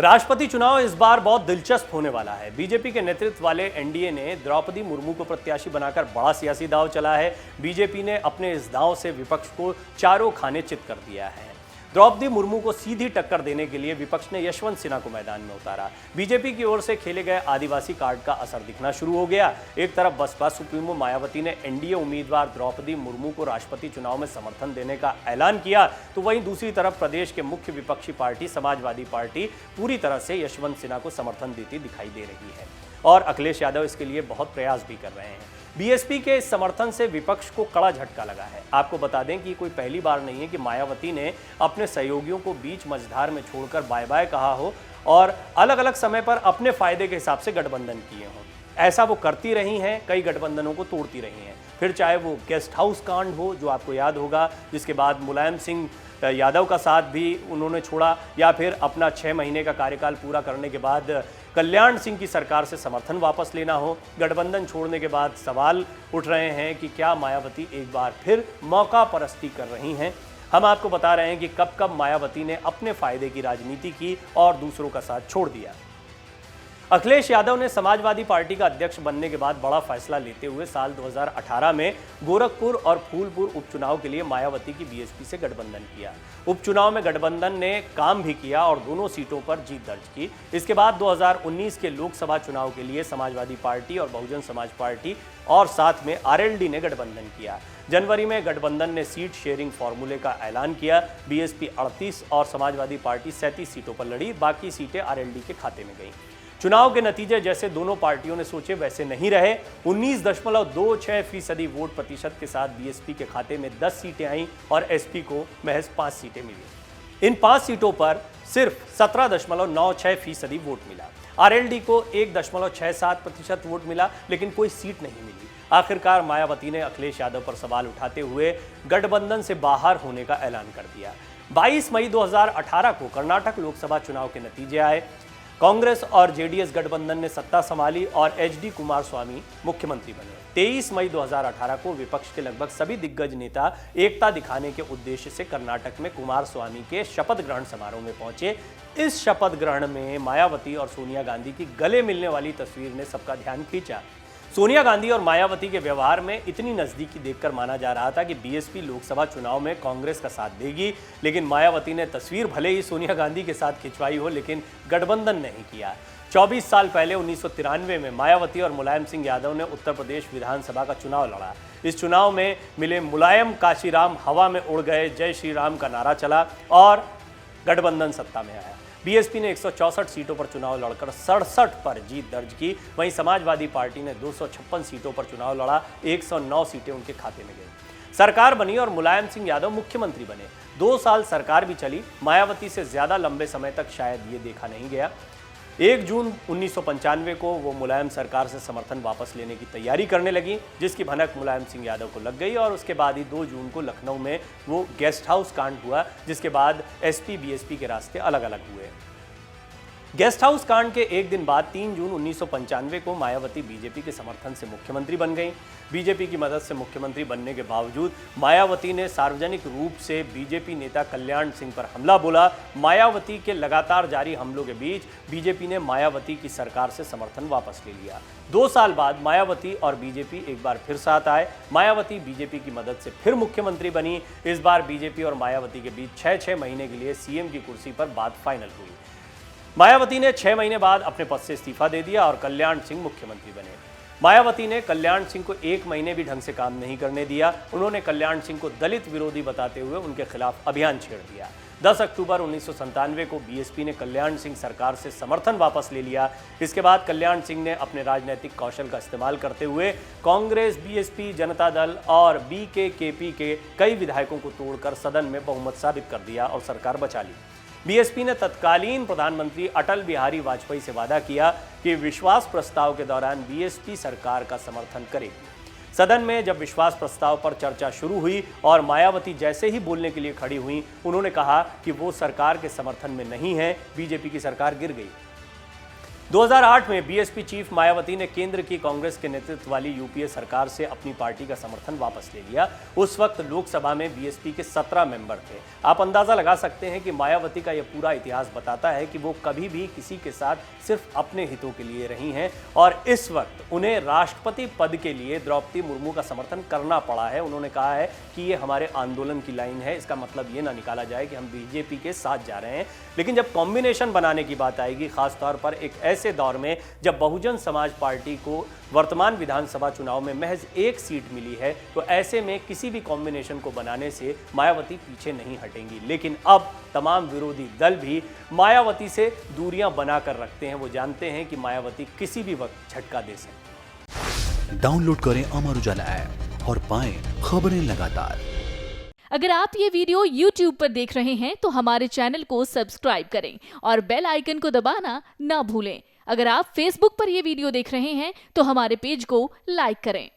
राष्ट्रपति चुनाव इस बार बहुत दिलचस्प होने वाला है। बीजेपी के नेतृत्व वाले एनडीए ने द्रौपदी मुर्मू को प्रत्याशी बनाकर बड़ा सियासी दांव चला है। बीजेपी ने अपने इस दांव से विपक्ष को चारों खाने चित कर दिया है। द्रौपदी मुर्मू को सीधी टक्कर देने के लिए विपक्ष ने यशवंत सिन्हा को मैदान में उतारा। बीजेपी की ओर से खेले गए आदिवासी कार्ड का असर दिखना शुरू हो गया। एक तरफ बसपा सुप्रीमो मायावती ने एनडीए उम्मीदवार द्रौपदी मुर्मू को राष्ट्रपति चुनाव में समर्थन देने का ऐलान किया, तो वहीं दूसरी तरफ प्रदेश के मुख्य विपक्षी पार्टी समाजवादी पार्टी पूरी तरह से यशवंत सिन्हा को समर्थन देती दिखाई दे रही है और अखिलेश यादव इसके लिए बहुत प्रयास भी कर रहे हैं। बीएसपी के इस समर्थन से विपक्ष को कड़ा झटका लगा है। आपको बता दें कि कोई पहली बार नहीं है कि मायावती ने अपने सहयोगियों को बीच मझधार में छोड़कर बाय बाय कहा हो और अलग अलग समय पर अपने फायदे के हिसाब से गठबंधन किए हों। ऐसा वो करती रही हैं, कई गठबंधनों को तोड़ती रही हैं। फिर चाहे वो गेस्ट हाउस कांड हो, जो आपको याद होगा, जिसके बाद मुलायम सिंह यादव का साथ भी उन्होंने छोड़ा, या फिर अपना 6 महीने का कार्यकाल पूरा करने के बाद कल्याण सिंह की सरकार से समर्थन वापस लेना हो। गठबंधन छोड़ने के बाद सवाल उठ रहे हैं कि क्या मायावती एक बार फिर मौका परस्ती कर रही हैं। हम आपको बता रहे हैं कि कब कब मायावती ने अपने फायदे की राजनीति की और दूसरों का साथ छोड़ दिया। अखिलेश यादव ने समाजवादी पार्टी का अध्यक्ष बनने के बाद बड़ा फैसला लेते हुए साल 2018 में गोरखपुर और फूलपुर उपचुनाव के लिए मायावती की बीएसपी से गठबंधन किया। उपचुनाव में गठबंधन ने काम भी किया और दोनों सीटों पर जीत दर्ज की। इसके बाद 2019 के लोकसभा चुनाव के लिए समाजवादी पार्टी और बहुजन समाज पार्टी और साथ में आरएलडी ने गठबंधन किया। जनवरी में गठबंधन ने सीट शेयरिंग फॉर्मूले का ऐलान किया। बीएसपी 38 और समाजवादी पार्टी 37 सीटों पर लड़ी, बाकी सीटें आरएलडी के खाते में गईं। चुनाव के नतीजे जैसे दोनों पार्टियों ने सोचे वैसे नहीं रहे। 19.26% वोट प्रतिशत के साथ बीएसपी के खाते में 10 सीटें आईं और एसपी को महज 5 सीटें मिली। इन 5 सीटों पर सिर्फ 17.96% वोट मिला। आरएलडी को 1.67% वोट मिला, लेकिन कोई सीट नहीं मिली। आखिरकार मायावती ने अखिलेश यादव पर सवाल उठाते हुए गठबंधन से बाहर होने का ऐलान कर दिया। 22 मई 2018 को कर्नाटक लोकसभा चुनाव के नतीजे आए। कांग्रेस और जेडीएस गठबंधन ने सत्ता संभाली और एचडी कुमारस्वामी मुख्यमंत्री बने। 23 मई 2018 को विपक्ष के लगभग सभी दिग्गज नेता एकता दिखाने के उद्देश्य से कर्नाटक में कुमारस्वामी के शपथ ग्रहण समारोह में पहुंचे। इस शपथ ग्रहण में मायावती और सोनिया गांधी की गले मिलने वाली तस्वीर ने सबका ध्यान खींचा। सोनिया गांधी और मायावती के व्यवहार में इतनी नज़दीकी देखकर माना जा रहा था कि बीएसपी लोकसभा चुनाव में कांग्रेस का साथ देगी, लेकिन मायावती ने तस्वीर भले ही सोनिया गांधी के साथ खिंचवाई हो, लेकिन गठबंधन नहीं किया। 24 साल पहले 1993 में मायावती और मुलायम सिंह यादव ने उत्तर प्रदेश विधानसभा का चुनाव लड़ा। इस चुनाव में मिले मुलायम काशीराम हवा में उड़ गए, जय श्री राम का नारा चला और गठबंधन सत्ता में आया। बीएसपी ने 164 सीटों पर चुनाव लड़कर 67 पर जीत दर्ज की। वहीं समाजवादी पार्टी ने 256 सीटों पर चुनाव लड़ा, 109 सीटें उनके खाते में गई। सरकार बनी और मुलायम सिंह यादव मुख्यमंत्री बने। 2 साल सरकार भी चली। मायावती से ज्यादा लंबे समय तक शायद ये देखा नहीं गया। 1 जून 1995 को वो मुलायम सरकार से समर्थन वापस लेने की तैयारी करने लगी, जिसकी भनक मुलायम सिंह यादव को लग गई और उसके बाद ही 2 जून को लखनऊ में वो गेस्ट हाउस कांड हुआ, जिसके बाद एसपी बीएसपी के रास्ते अलग अलग हुए। गेस्ट हाउस कांड के एक दिन बाद 3 जून 1995 को मायावती बीजेपी के समर्थन से मुख्यमंत्री बन गईं। बीजेपी की मदद से मुख्यमंत्री बनने के बावजूद मायावती ने सार्वजनिक रूप से बीजेपी नेता कल्याण सिंह पर हमला बोला। मायावती के लगातार जारी हमलों के बीच बीजेपी ने मायावती की सरकार से समर्थन वापस ले लिया। 2 साल बाद मायावती और बीजेपी एक बार फिर साथ आए। मायावती बीजेपी की मदद से फिर मुख्यमंत्री बनी। इस बार बीजेपी और मायावती के बीच 6 महीने के लिए सीएम की कुर्सी पर बात फाइनल हुई। मायावती ने 6 महीने बाद अपने पद से इस्तीफा दे दिया और कल्याण सिंह मुख्यमंत्री बने। मायावती ने कल्याण सिंह को 1 महीने भी ढंग से काम नहीं करने दिया। उन्होंने कल्याण सिंह को दलित विरोधी बताते हुए उनके खिलाफ अभियान छेड़ दिया। 10 अक्टूबर 1997 को बीएसपी ने कल्याण सिंह सरकार से समर्थन वापस ले लिया। इसके बाद कल्याण सिंह ने अपने राजनीतिक कौशल का इस्तेमाल करते हुए कांग्रेस, बीएसपी, जनता दल और बीकेकेपी के कई विधायकों को तोड़कर सदन में बहुमत साबित कर दिया और सरकार बचा ली। बीएसपी ने तत्कालीन प्रधानमंत्री अटल बिहारी वाजपेयी से वादा किया कि विश्वास प्रस्ताव के दौरान बीएसपी सरकार का समर्थन करेगी। सदन में जब विश्वास प्रस्ताव पर चर्चा शुरू हुई और मायावती जैसे ही बोलने के लिए खड़ी हुई, उन्होंने कहा कि वो सरकार के समर्थन में नहीं है, बीजेपी की सरकार गिर गई। 2008 में बीएसपी चीफ मायावती ने केंद्र की कांग्रेस के नेतृत्व वाली यूपीए सरकार से अपनी पार्टी का समर्थन वापस ले लिया। उस वक्त लोकसभा में बीएसपी के 17 मेंबर थे। आप अंदाजा लगा सकते हैं कि मायावती का यह पूरा इतिहास बताता है कि वो कभी भी किसी के साथ सिर्फ अपने हितों के लिए रही हैं और इस वक्त उन्हें राष्ट्रपति पद के लिए द्रौपदी मुर्मू का समर्थन करना पड़ा है। उन्होंने कहा है कि ये हमारे आंदोलन की लाइन है। इसका मतलब ये ना निकाला जाए कि हम बीजेपी के साथ जा रहे हैं। लेकिन जब कॉम्बिनेशन बनाने की बात आएगी, खासतौर पर एक ऐसे दौर में जब बहुजन समाज पार्टी को वर्तमान विधानसभा चुनाव में महज एक सीट मिली है, तो ऐसे में किसी भी कॉम्बिनेशन को बनाने से मायावती पीछे नहीं हटेंगी। लेकिन अब तमाम विरोधी दल भी मायावती से दूरियां बनाकर रखते हैं। वो जानते हैं कि मायावती किसी भी वक्त झटका दे सकती। डाउनलोड करें अमर उजाला ऐप और पाएं खबरें लगातार। अगर आप ये वीडियो YouTube पर देख रहे हैं तो हमारे चैनल को सब्सक्राइब करें और बेल आइकन को दबाना ना भूलें। अगर आप Facebook पर ये वीडियो देख रहे हैं तो हमारे पेज को लाइक करें।